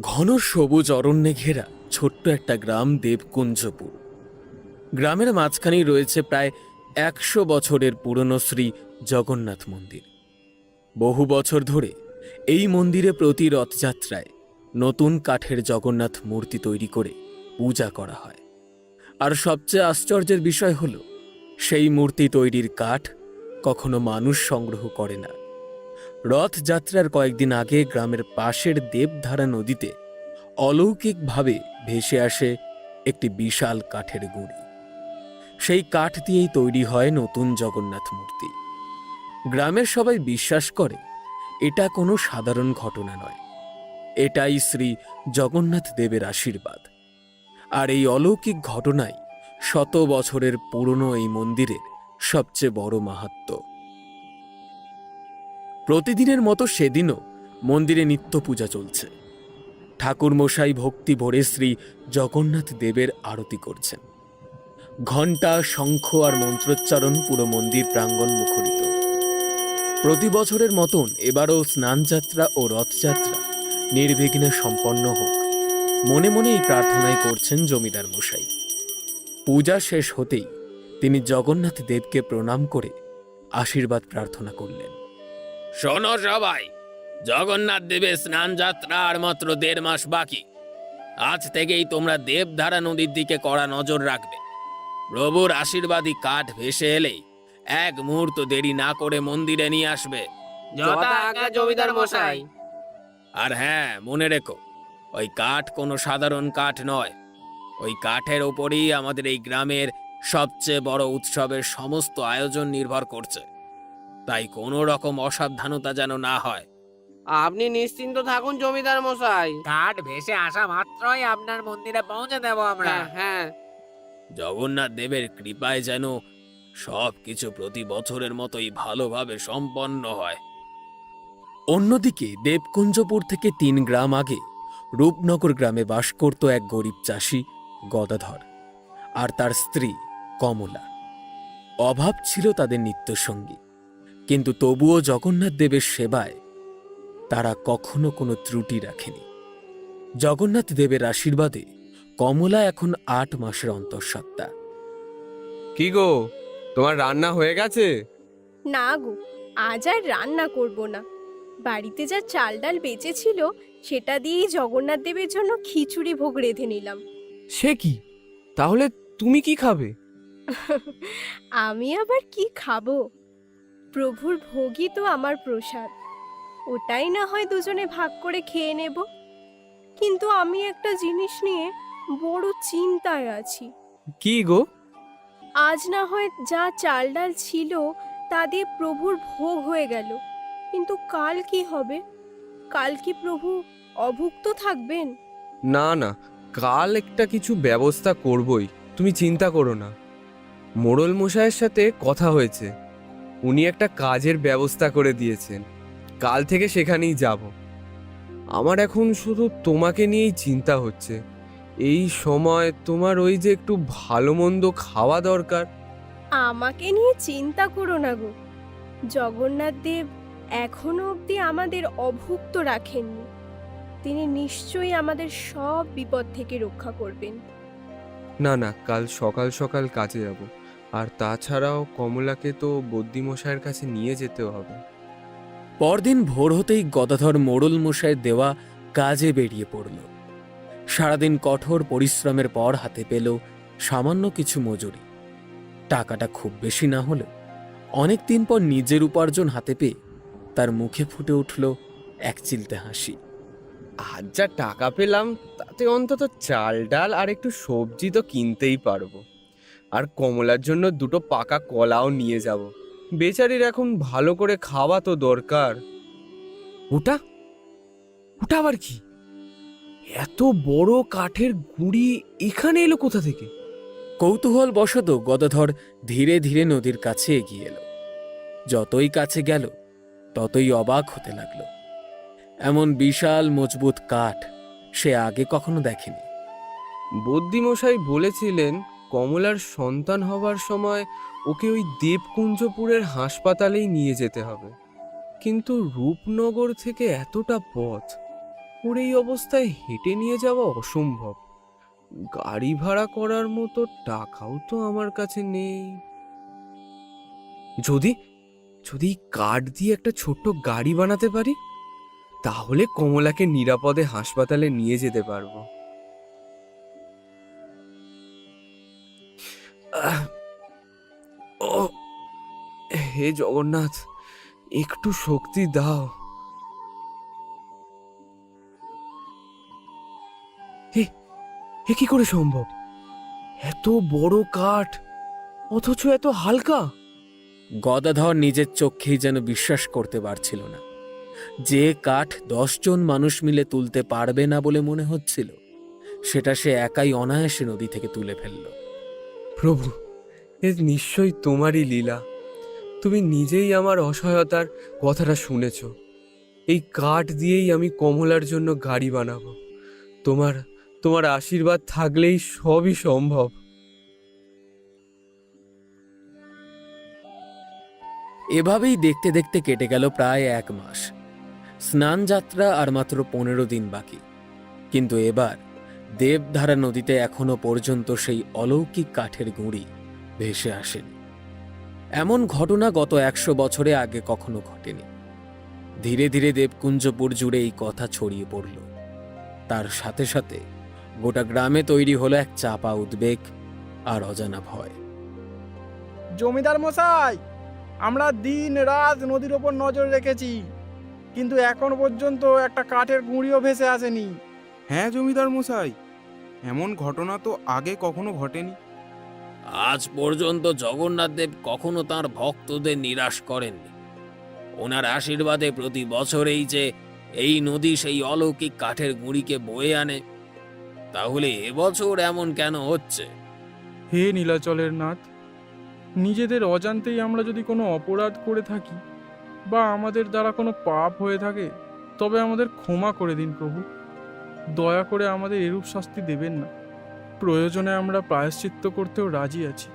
ঘন সবুজ অরণ্যে ঘেরা ছোট্ট একটা গ্রাম দেবকুঞ্জপুর। গ্রামের মাঝখানেই রয়েছে প্রায় 100 বছরের পুরনো শ্রী জগন্নাথ মন্দির। বহু বছর ধরে এই মন্দিরে প্রতি রথযাত্রায় নতুন কাঠের জগন্নাথ মূর্তি তৈরি করে পূজা করা হয়। আর সবচেয়ে আশ্চর্যের বিষয় হল, সেই মূর্তি তৈরির কাঠ কখনো মানুষ সংগ্রহ করে না। রথযাত্রার কয়েকদিন আগে গ্রামের পাশের দেবধারা নদীতে অলৌকিকভাবে ভেসে আসে একটি বিশাল কাঠের গুঁড়ি। সেই কাঠ দিয়েই তৈরি হয় নতুন জগন্নাথ মূর্তি। গ্রামের সবাই বিশ্বাস করে এটা কোনো সাধারণ ঘটনা নয়, এটাই শ্রী জগন্নাথ দেবের আশীর্বাদ। আর এই অলৌকিক ঘটনাই 100 বছরের পুরনো এই মন্দিরের সবচেয়ে বড় মাহাত্ম্য। প্রতিদিনের মতো সেদিনও মন্দিরে নিত্য পূজা চলছে। ঠাকুরমশাই ভক্তি ভরে শ্রী জগন্নাথ দেবের আরতি করছেন। ঘণ্টা, শঙ্খ আর মন্ত্রোচ্চারণ পুরো মন্দির প্রাঙ্গণ মুখরিত। প্রতি বছরের মতন এবারও স্নানযাত্রা ও রথযাত্রা নির্বিঘ্নে সম্পন্ন হোক, মনে মনে এই প্রার্থনাই করছেন জমিদার মশাই। পূজা শেষ হতেই তিনি জগন্নাথ দেবকে প্রণাম করে আশীর্বাদ প্রার্থনা করলেন। শোনো সবাই, জগন্নাথ দেবের স্নান যাত্রা আর মাত্র 1.5 মাস বাকি। আজ থেকেই তোমরা দেবধারা নদীর দিকে কড়া নজর রাখবে। প্রভুর আশীর্বাদী কাঠ ভেসে এলেই এক মুহূর্ত দেরি না করে মন্দিরে নিয়ে আসবে। যথা আজ্ঞা জমিদার মশাই। আর হ্যাঁ, মনে রেখো, ওই কাঠ কোনো সাধারণ কাঠ নয়। ওই কাঠের ওপরেই আমাদের এই গ্রামের সবচেয়ে বড় উৎসবের সমস্ত আয়োজন নির্ভর করছে। তাই কোনো রকম অসাবধানতা যেন না হয়। আপনি নিশ্চিন্ত থাকুন জমিদার মশাই। কাঠ ভেসে আসা মাত্রই আপনার মন্দিরে পৌঁছে দেব আমরা। হ্যাঁ। জগন্নাথ দেবের কৃপায় যেন সবকিছু প্রতি বছরের মতোই ভালোভাবে সম্পন্ন হয়। অন্যদিকে দেবকুঞ্জপুর থেকে 3 গ্রাম আগে রূপনগর গ্রামে বাস করত এক গরিব চাষি গদাধর আর তার স্ত্রী কমলা। অভাব ছিল তাদের নিত্যসঙ্গী, কিন্তু তবুও জগন্নাথ দেবের সেবায় তারা কখনো কোনো ত্রুটি রাখেনি। জগন্নাথ দেবের আশীর্বাদে কমলা এখন 8 মাসের অন্তঃসত্ত্বা। কি গো, তোমার রান্না হয়ে গেছে? না গো, আজ আর রান্না করব না। বাড়িতে যা চাল ডাল বেঁচেছিল সেটা দিয়েই জগন্নাথ দেবের জন্য খিচুড়ি ভোগ রেঁধে নিলাম। সে কি, তাহলে তুমি কি খাবে? আমি আবার কি খাবো? প্রভুর ভোগই তো আমার প্রসাদ, ওটাই না হয় দুজনে ভাগ করে খেয়ে নেব। কিন্তু আমি একটা জিনিস নিয়ে বড় চিন্তায় আছি। কি গো? আজ না হয় যা চাল ডাল ছিল তা দিয়ে প্রভুর ভোগ হয়ে গেল, কিন্তু কাল কি হবে? কাল কি প্রভু অভুক্ত থাকবেন? না না, কাল একটা কিছু ব্যবস্থা করবই, তুমি চিন্তা করো না। মোড়ল মশাইয়ের সাথে কথা হয়েছে, উনি একটা কাজের ব্যবস্থা করে দিয়েছেন। কাল থেকে সেখানেই যাব। আমার এখন শুধু তোমাকে নিয়েই চিন্তা হচ্ছে। এই সময় তোমার ওই যে একটু ভালো মন্দ খাওয়া দরকার। আমাকে নিয়ে চিন্তা করো না গো, জগন্নাথ দেব এখনো অবধি আমাদের অভুক্ত রাখেননি। তিনি নিশ্চয়ই আমাদের সব বিপদ থেকে রক্ষা করবেন। না না, কাল সকাল সকাল কাজে যাব। আর তাছাড়াও কমলাকে তো বদ্যিমশাইয়ের কাছে নিয়ে যেতে হবে। পরদিন ভোর হতেই গদাধর মোড়ল মশাইয়ের দেওয়া কাজে বেরিয়ে পড়ল। সারাদিন কঠোর পরিশ্রমের পর হাতে পেল সামান্য কিছু মজুরি। টাকাটা খুব বেশি না হলেও অনেক দিন পর নিজের উপার্জন হাতে পেয়ে তার মুখে ফুটে উঠল এক চিলতে হাসি। আজ যা টাকা পেলাম তাতে অন্তত চাল ডাল আর একটু সবজি তো কিনতেই পারবো। আর কমলার জন্য 2টো পাকা কলাও নিয়ে যাব। বেচারির এখন ভালো করে খাওয়া তো দরকার। ওটা ওটা আবার কি? এত বড় কাঠের গুঁড়ি এখানে এলো কোথা থেকে? কৌতূহল বশত গদাধর ধীরে ধীরে নদীর কাছে এগিয়ে এলো। যতই কাছে গেল ততই অবাক হতে লাগলো। এমন বিশাল মজবুত কাঠ সে আগে কখনো দেখেনি। বদ্যিমশাই বলেছিলেন কমলার সন্তান হবার সময় ওকে ওই দেবকুঞ্জপুরের হাসপাতালেই নিয়ে যেতে হবে, কিন্তু রূপনগর থেকে এতটা পথ ওর এই অবস্থায় হেঁটে নিয়ে যাওয়া অসম্ভব। গাড়ি ভাড়া করার মতো টাকাও তো আমার কাছে নেই। যদি যদি কাঠ দিয়ে একটা ছোট্ট গাড়ি বানাতে পারি, তাহলে কমলাকে নিরাপদে হাসপাতালে নিয়ে যেতে পারবো। আহ, ও হে জগন্নাথ, একটু শক্তি দাও। হে হে, কি করে সম্ভব? এত বড় কাঠ অথচ এত হালকা। গদাধর নিজের চোখেই যেন বিশ্বাস করতে পারছিল না। যে কাঠ 10 জন মানুষ মিলে তুলতে পারবে না বলে মনে হচ্ছিল, সেটা সে একাই অনায়াসে নদী থেকে তুলে ফেলল। প্রভু, এ নিশ্চয়ই তোমারই লীলা। তুমি নিজেই আমার অসহায়তার কথাটা শুনেছ। এই কাঠ দিয়েই আমি কমলার জন্য গাড়ি বানাবো। তোমার তোমার আশীর্বাদ থাকলেই সবই সম্ভব। এভাবেই দেখতে দেখতে কেটে গেল প্রায় 1 মাস। স্নান যাত্রা আর মাত্র 15 দিন বাকি। কিন্তু এবার দেবধারা নদীতে এখনো পর্যন্ত সেই অলৌকিক কাঠের গুঁড়ি ভেসে আসেনি। এমন ঘটনা গত 100 বছরে আগে কখনো ঘটেনি। ধীরে ধীরে দেবকুঞ্জপুর জুড়ে এই কথা ছড়িয়ে পড়ল। তার সাথে সাথে গোটা গ্রামে তৈরি হলো এক চাপা উদ্বেগ আর অজানা ভয়। জমিদার মশাই, আমরা দিন রাত নদীর ওপর নজর রেখেছি, কিন্তু এখন পর্যন্ত একটা কাঠের গুঁড়িও ভেসে আসেনি। হ্যাঁ জমিদার মশাই, এমন ঘটনা তো আগে কখনো ঘটেনি। আজ পর্যন্ত জগন্নাথ দেব কখনো তাঁর ভক্তদের নিরাশ করেননি। ওনার আশীর্বাদে প্রতি বছরেই যে এই নদী সেই অলৌকিক কাঠের গুঁড়িকে বয়ে আনে, তাহলে এবছর এমন কেন হচ্ছে? হে নীলাচলের নাথ, নিজেদের অজান্তেই আমরা যদি কোনো অপরাধ করে থাকি বা আমাদের দ্বারা কোনো পাপ হয়ে থাকে, তবে আমাদের ক্ষমা করে দিন প্রভু। দয়া করে আমাদের এরূপ শাস্তি দেবেন না। প্রয়োজনে আমরা প্রায়শ্চিত্ত করতেও রাজি আছি।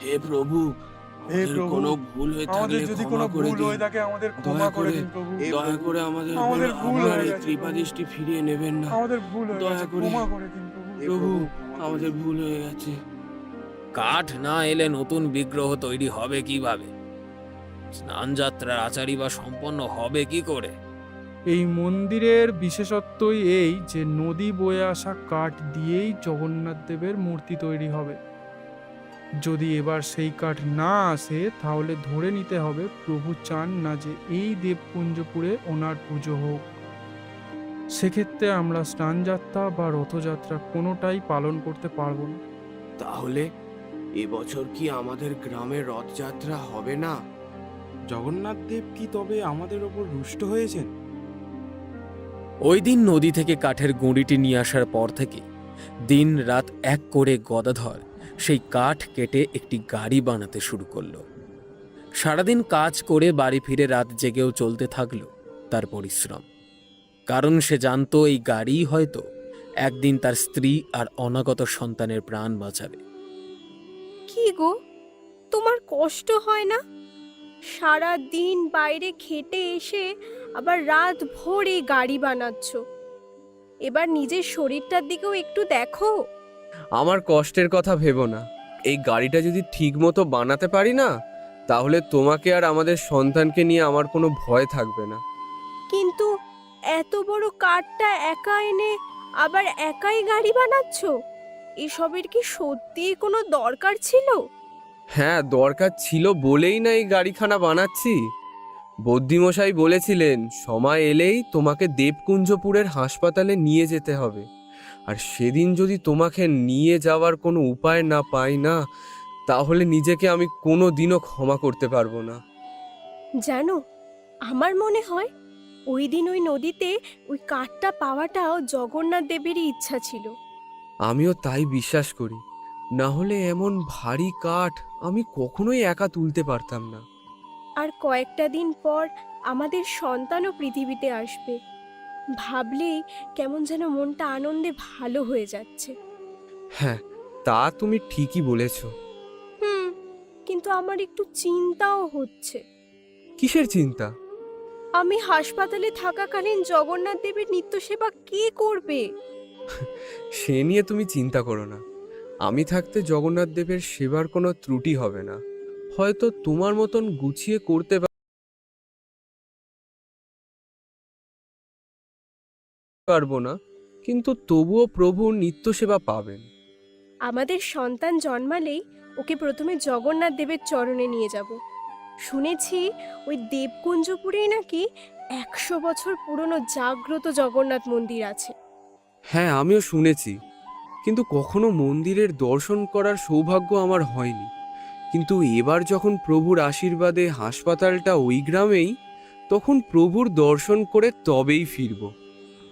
হে প্রভু, হে আমাদের প্রভু, কোনো ভুল হয়ে আমাদের থাকলে যদি ক্ষমা কোনো করে ভুল দিন। হয়ে থাকে আমাদের ক্ষমা দয়া করে করে- দিন প্রভু। দয়া করে আমাদের আমাদের উপর ভুল আপনার হয়ে এই গেছে কৃপা প্রভু। দৃষ্টি ফিরিয়ে নেবেন না। আমাদের ভুল হয়ে দয়া গেছে, করে- ক্ষমা করে দিন প্রভু। প্রভু, আমাদের ভুল হয়ে গেছে। কাঠ না এলে নতুন বিগ্রহ তৈরি হবে কিভাবে? স্নান যাত্রার আচারী বা সম্পন্ন হবে কি করে? এই মন্দিরের বিশেষত্বই এই যে নদী বয়ে আসা কাঠ দিয়েই জগন্নাথ দেবের মূর্তি তৈরি হবে। যদি এবার সেই কাঠ না আসে, তাহলে ধরে নিতে হবে প্রভু চান না যে এই দেবকুঞ্জপুরে ওনার পুজো হোক। সেক্ষেত্রে আমরা স্নানযাত্রা বা রথযাত্রা কোনোটাই পালন করতে পারবো না। তাহলে এবছর কি আমাদের গ্রামের রথযাত্রা হবে না? জগন্নাথ দেব কি তবে আমাদের ওপর রুষ্ট হয়েছেন? ওই দিন নদী থেকে কাঠের গুঁড়িটি নিয়ে আসার পর থেকে দিন রাত এক করে গদাধর সেই কাঠ কেটে একটি গাড়ি বানাতে শুরু করলো। সারাদিন কাজ করে বাড়ি ফিরে রাত জেগেও চলতে থাকলো তার পরিশ্রম। কারণ সে জানতো এই গাড়িই হয়তো একদিন তার স্ত্রী আর অনাগত সন্তানের প্রাণ বাঁচাবে। কি গো, তোমার কষ্ট হয় না? সারা দিন বাইরে খেটে এসে আবার রাত ভোর এই গাড়ি বানাচ্ছ। এবার নিজের শরীরটার দিকেও একটু দেখো। আমার কষ্টের কথা ভেবো না। এই গাড়িটা যদি ঠিক মতো বানাতে পারি না, তাহলে তোমাকে আর আমাদের সন্তানকে নিয়ে আমার কোনো ভয় থাকবে না। কিন্তু এত বড় কাঠটা একা এনে আবার একাই গাড়ি বানাচ্ছ, এসবের কি সত্যিই কোনো দরকার ছিল? হ্যাঁ, দরকার ছিল বলেই না এই গাড়িখানা বানাচ্ছি। বদ্যিমশাই বলেছিলেন সময় এলেই তোমাকে দেবকুঞ্জপুরের হাসপাতালে নিয়ে যেতে হবে। আর সেদিন যদি তোমাকে নিয়ে যাওয়ার কোনো উপায় না পাই না, তাহলে নিজেকে আমি কোনো দিনও ক্ষমা করতে পারবো না। জানো, আমার মনে হয় ওই দিন ওই নদীতে ওই কাঠটা পাওয়াটাও জগন্নাথ দেবেরই ইচ্ছা ছিল। আমিও তাই বিশ্বাস করি। না হলে এমন ভারী কাঠ আমি কখনোই একা তুলতে পারতাম না। আর কয়েকটা দিন পর আমাদের সন্তানও পৃথিবীতে আসবে। ভাবলেই কেমন যেন মনটা আনন্দে ভালো হয়ে যাচ্ছে। হ্যাঁ, তা তুমি ঠিকই বলেছ। কিন্তু আমার একটু চিন্তাও হচ্ছে। কিসের চিন্তা? আমি হাসপাতালে থাকাকালীন জগন্নাথ দেবের নিত্য সেবা কে করবে? সে নিয়ে তুমি চিন্তা করো না। আমি থাকতে জগন্নাথ দেবের সেবার কোনো ত্রুটি হবে না। হয়তো তোমার মতন গুছিয়ে করতে পারবো না, কিন্তু তবুও প্রভুর নিত্য সেবা পাবেন। আমাদের সন্তান জন্মালেই ওকে প্রথমে জগন্নাথ দেবের চরণে নিয়ে যাব। শুনেছি ওই দেবকুঞ্জপুরেই নাকি 100 বছর পুরনো জাগ্রত জগন্নাথ মন্দির আছে। হ্যাঁ, আমিও শুনেছি, কিন্তু কখনো মন্দিরের দর্শন করার সৌভাগ্য আমার হয়নি। কিন্তু এবার যখন প্রভুর আশীর্বাদে হাসপাতালটা ওই গ্রামেই, তখন প্রভুর দর্শন করে তবেই ফিরব।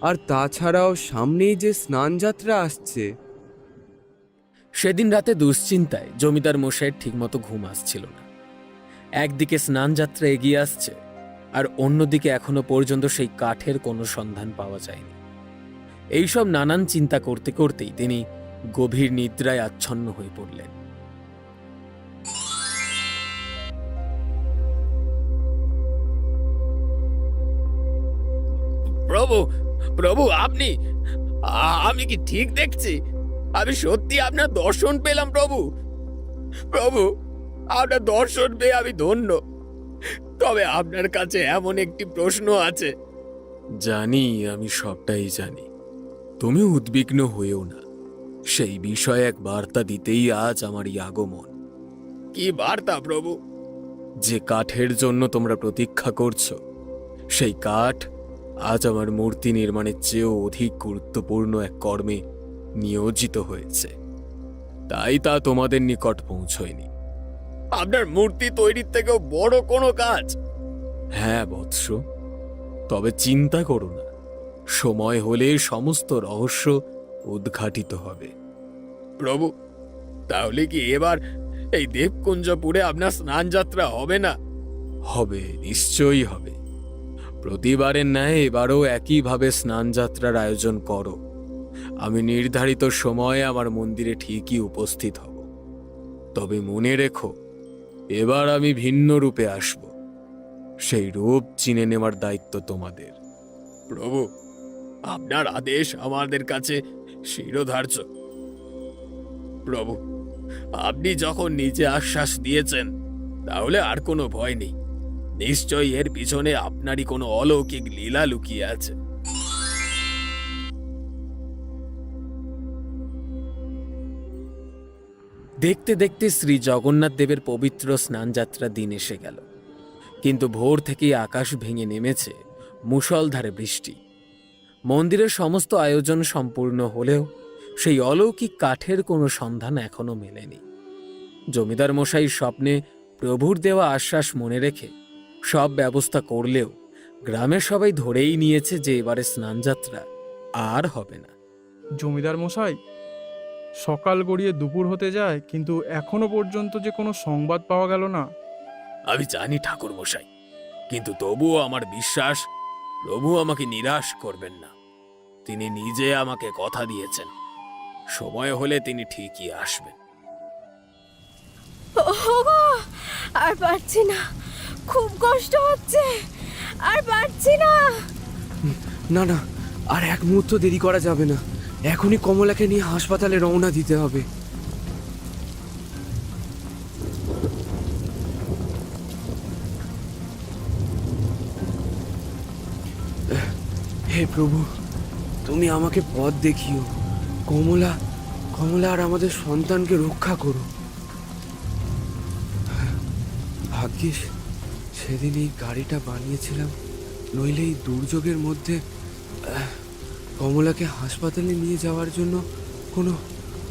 আর তাছাড়াও সামনেই যে স্নানযাত্রা আসছে। সেদিন রাতে দুশ্চিন্তায় জমিদার মশাইয়ের ঠিকমতো ঘুম আসছিল না। একদিকে স্নানযাত্রা এগিয়ে আসছে, আর অন্যদিকে এখনো পর্যন্ত সেই কাঠের কোনো সন্ধান পাওয়া যায়নি। এইসব নানান চিন্তা করতে করতেই তিনি গভীর নিদ্রায় আচ্ছন্ন হয়ে পড়লেন। প্রভু, প্রভু, আপনি, আমি কি ঠিক দেখছি? আমি সত্যি আপনার দর্শন পেলাম প্রভু। প্রভু, আপনার দর্শন পেয়ে আমি ধন্য। তবে আপনার কাছে এমন একটি প্রশ্ন আছে। জানি, আমি সবটাই জানি। তুমি উদ্বিগ্ন হয়েও না। সেই বিষয়ে এক বার্তা দিতেই আজ আমার এই আগমন। কি বার্তা প্রভু? যে কাঠের জন্য তোমরা প্রতীক্ষা করছো, সেই কাঠ আজ আমার মূর্তি নির্মাণের চেয়েও অধিক গুরুত্বপূর্ণ এক কর্মে নিয়োজিত হয়েছে। তাই তা তোমাদের নিকট পৌঁছয়নি। আপনার মূর্তি তৈরির থেকেও বড় কোনো কাজ? হ্যাঁ বৎস, তবে চিন্তা করো না, সময় হলে সমস্ত রহস্য উদ্ঘাটিত হবে। প্রভু, তাহলে কি এবার এই দেবকুঞ্জপুরে আপনার স্নানযাত্রা হবে না? হবে, নিশ্চয়ই হবে। প্রতিবারের ন্যায় এবারও একইভাবে স্নানযাত্রার আয়োজন করো। আমি নির্ধারিত সময়ে আমার মন্দিরে ঠিকই উপস্থিত হব। তবে মনে রেখো, এবার আমি ভিন্ন রূপে আসব। সেই রূপ চিনে নেওয়ার দায়িত্ব তোমাদের। প্রভু, আপনার আদেশ আমাদের কাছে শিরোধার্য। প্রভু, আপনি যখন নিজে আশ্বাস দিয়েছেন, তাহলে আর কোনো ভয় নেই। নিশ্চয়ই এর পিছনে আপনারই কোনো অলৌকিক লীলা লুকিয়ে আছে। দেখতে দেখতে শ্রী জগন্নাথ দেবের পবিত্র স্নানযাত্রা দিন এসে গেল। কিন্তু ভোর থেকেই আকাশ ভেঙে নেমেছে মুষলধারে বৃষ্টি। মন্দিরের সমস্ত আয়োজন সম্পূর্ণ হলেও সেই অলৌকিক কাঠের কোনো সন্ধান এখনো মেলেনি। জমিদার মশাই স্বপ্নে প্রভুর দেওয়া আশ্বাস মনে রেখে সব ব্যবস্থা করলেও গ্রামের সবাই ধরেই নিয়েছে যে এবারে স্নানযাত্রা আর হবে না। জমিদার মশাই, সকাল গড়িয়ে দুপুর হতে যায়, কিন্তু এখনো পর্যন্ত যে কোনো সংবাদ পাওয়া গেল না। আমি জানি ঠাকুর মশাই, কিন্তু তবুও আমার বিশ্বাস প্রভু আমাকে নিরাশ করবেন না। তিনি নিজে আমাকে কথা দিয়েছেন, সময় হলে তিনি ঠিকই আসবেন। ওগো, আর পারছি না, খুব কষ্ট হচ্ছে, আর পারছি না। না না, আর এক মুহূর্ত দেরি করা যাবে না। এখনই কমলাকে নিয়ে হাসপাতালে রওনা দিতে হবে। হে প্রভু, তুমি আমাকে পথ দেখিও। কমলা আর আমাদের সন্তানকে রক্ষা করো। ভাগ্যিস সেদিন এই গাড়িটা বানিয়েছিলাম, নইলে এই দুর্যোগের মধ্যে কমলাকে হাসপাতালে নিয়ে যাওয়ার জন্য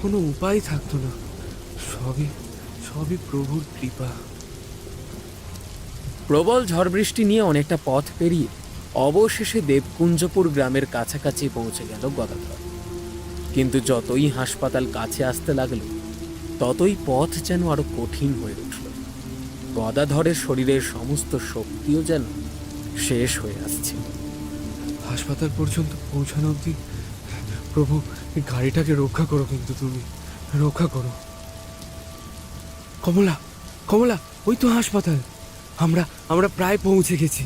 কোনো উপায় থাকতো না। সবই প্রভুর কৃপা। প্রবল ঝড় বৃষ্টি নিয়ে অনেকটা পথ পেরিয়ে অবশেষে দেবকুঞ্জপুর গ্রামের কাছাকাছি পৌঁছে গেল গদাধর। কিন্তু যতই হাসপাতাল কাছে আসতে লাগলো, ততই পথ যেন আরো কঠিন হয়ে উঠল। গদাধরের শরীরের সমস্ত শক্তিও যেন শেষ হয়ে আসছে। হাসপাতাল পর্যন্ত পৌঁছানো অবধি প্রভু এই গাড়িটাকে রক্ষা করো, কিন্তু তুমি রক্ষা করো। কমলা, ওই তো হাসপাতাল। আমরা প্রায় পৌঁছে গেছি।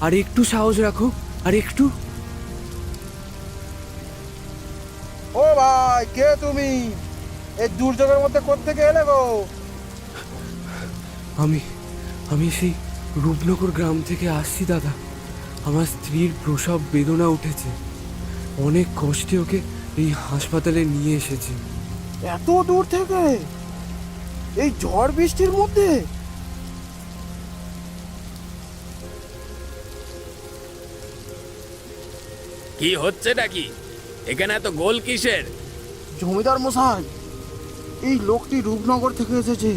আর একটু সাহস রাখো, আর একটু। ও ভাই, কে তুমি? এই দুর্যোগের মধ্যে কোত্থেকে এলে গো? আমি সেই রূপনগর গ্রাম থেকে আসছি দাদা। আমার স্ত্রীর প্রসব বেদনা উঠেছে, অনেক কষ্টে ওকে এই হাসপাতালে নিয়ে এসেছি। এত দূর থেকে এই ঝড় বৃষ্টির মধ্যে? কি হচ্ছে নাকি এখানে এত গোল কিসের? জমিদার মশাই, এই লোকটি রূপনগর থেকে এসেছে।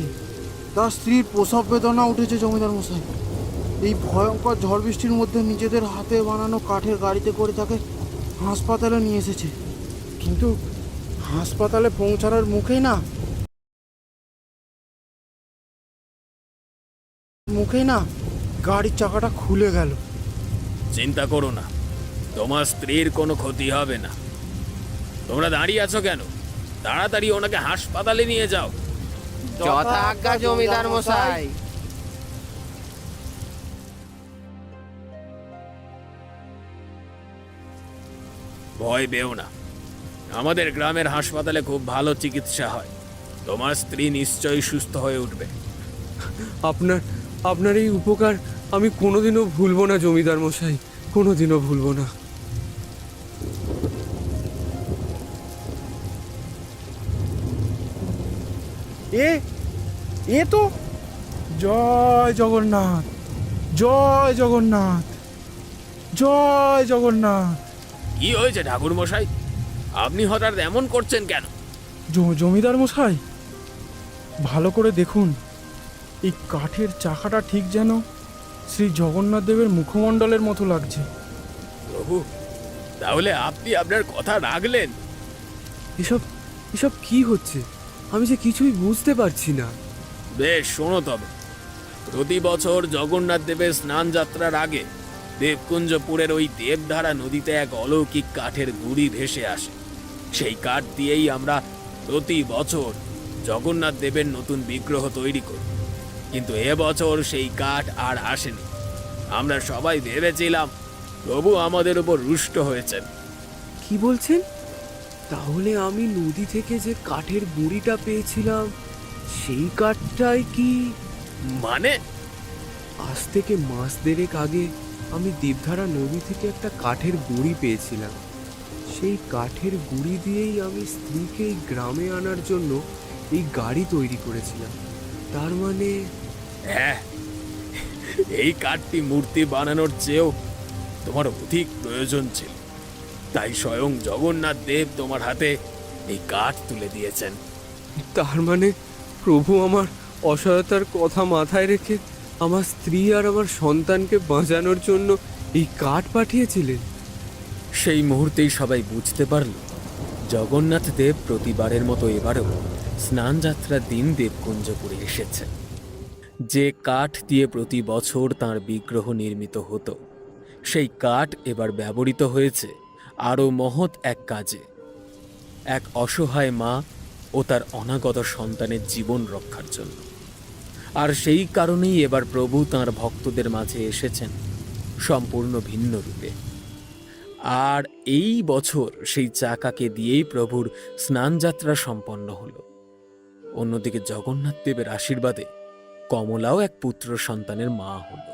তার স্ত্রীর প্রসব বেদনা উঠেছে জমিদার মশাই। এই ভয়ঙ্কর ঝড় বৃষ্টির মধ্যে নিজেদের হাতে বানানো কাঠের গাড়িতে করে তাকে হাসপাতালে নিয়ে এসেছে। কিন্তু হাসপাতালে পৌঁছানোর মুখেই না গাড়ির চাকাটা খুলে গেল। চিন্তা করো না, তোমার স্ত্রীর কোনো ক্ষতি হবে না। তোমরা দাঁড়িয়ে আছো কেন? তাড়াতাড়ি ওনাকে হাসপাতালে নিয়ে যাও। যথা আজ্ঞা জমিদার মশাই। ভয় পেও না, আমাদের গ্রামের হাসপাতালে খুব ভালো চিকিৎসা হয়। তোমার স্ত্রী নিশ্চয়ই সুস্থ হয়ে উঠবে। আপনার এই উপকার আমি কোনোদিনও ভুলবো না জমিদার মশাই, কোনোদিনও ভুলবো না। এ তো জয় জগন্নাথ, জয় জগন্নাথ, জয় জগন্নাথ। কি হয়েছে ঠাকুর মশাই? আপনি হঠাৎ এমন করছেন কেন? জমিদার মশাই, ভালো করে দেখুন, এই কাঠের চাকাটা ঠিক যেন শ্রী জগন্নাথ দেবের মুখমণ্ডলের মতো লাগছে। প্রভু, তাহলে আপনি আপনার কথা রাখলেন? এসব কি হচ্ছে? আমি যে কিছুই বুঝতে পারছি না। বেশ, শোনো তবে। প্রতি বছর জগন্নাথ দেবের স্নান যাত্রার আগে দেবকুঞ্জপুরের ওই দেবধারা নদীতে এক অলৌকিক কাঠের গুঁড়ি ভেসে আসে। সেই কাঠ দিয়েই আমরা প্রতি বছর জগন্নাথ দেবের নতুন বিগ্রহ তৈরি করি। কিন্তু এবছর সেই কাঠ আর আসেনি। আমরা সবাই ভেবেছিলাম প্রভু আমাদের উপর রুষ্ট হয়েছেন। কি বলছেন? তাহলে আমি নদী থেকে যে কাঠের গুঁড়িটা পেয়েছিলাম সেই কাঠটাই কি? মানে? আজ থেকে মাস দেড়েক আগে আমি দেবধারা নদী থেকে একটা কাঠের গুঁড়ি পেয়েছিলাম। সেই কাঠের গুঁড়ি দিয়েই আমি স্ত্রীকে এই গ্রামে আনার জন্য এই গাড়ি তৈরি করেছিলাম। তার মানে হ্যাঁ, এই কাঠটি মূর্তি বানানোর চেয়েও তোমার অধিক প্রয়োজন ছিল। তাই স্বয়ং জগন্নাথ দেব তোমার হাতে এই কাঠ তুলে দিয়েছেন। তার মানে প্রভু আমার অসহায়তার কথা মাথায় রেখে আমার স্ত্রী আর আমার সন্তানকে বাঁচানোর জন্য এই কাঠ পাঠিয়েছিলেন। সেই মুহূর্তেই সবাই বুঝতে পারল জগন্নাথ দেব প্রতিবারের মতো এবারেও স্নান যাত্রার দিন দেবকুঞ্জপুরে এসেছে। যে কাঠ দিয়ে প্রতি বছর তাঁর বিগ্রহ নির্মিত হতো, সেই কাঠ এবার ব্যবহৃত হয়েছে আরও মহৎ এক কাজে। এক অসহায় মা ও তার অনাগত সন্তানের জীবন রক্ষার জন্য। আর সেই কারণেই এবার প্রভু তাঁর ভক্তদের মাঝে এসেছেন সম্পূর্ণ ভিন্ন রূপে। আর এই বছর সেই চাকাকে দিয়েই প্রভুর স্নানযাত্রা সম্পন্ন হলো। অন্যদিকে জগন্নাথ দেবের আশীর্বাদে কমলাও এক পুত্র সন্তানের মা হলো।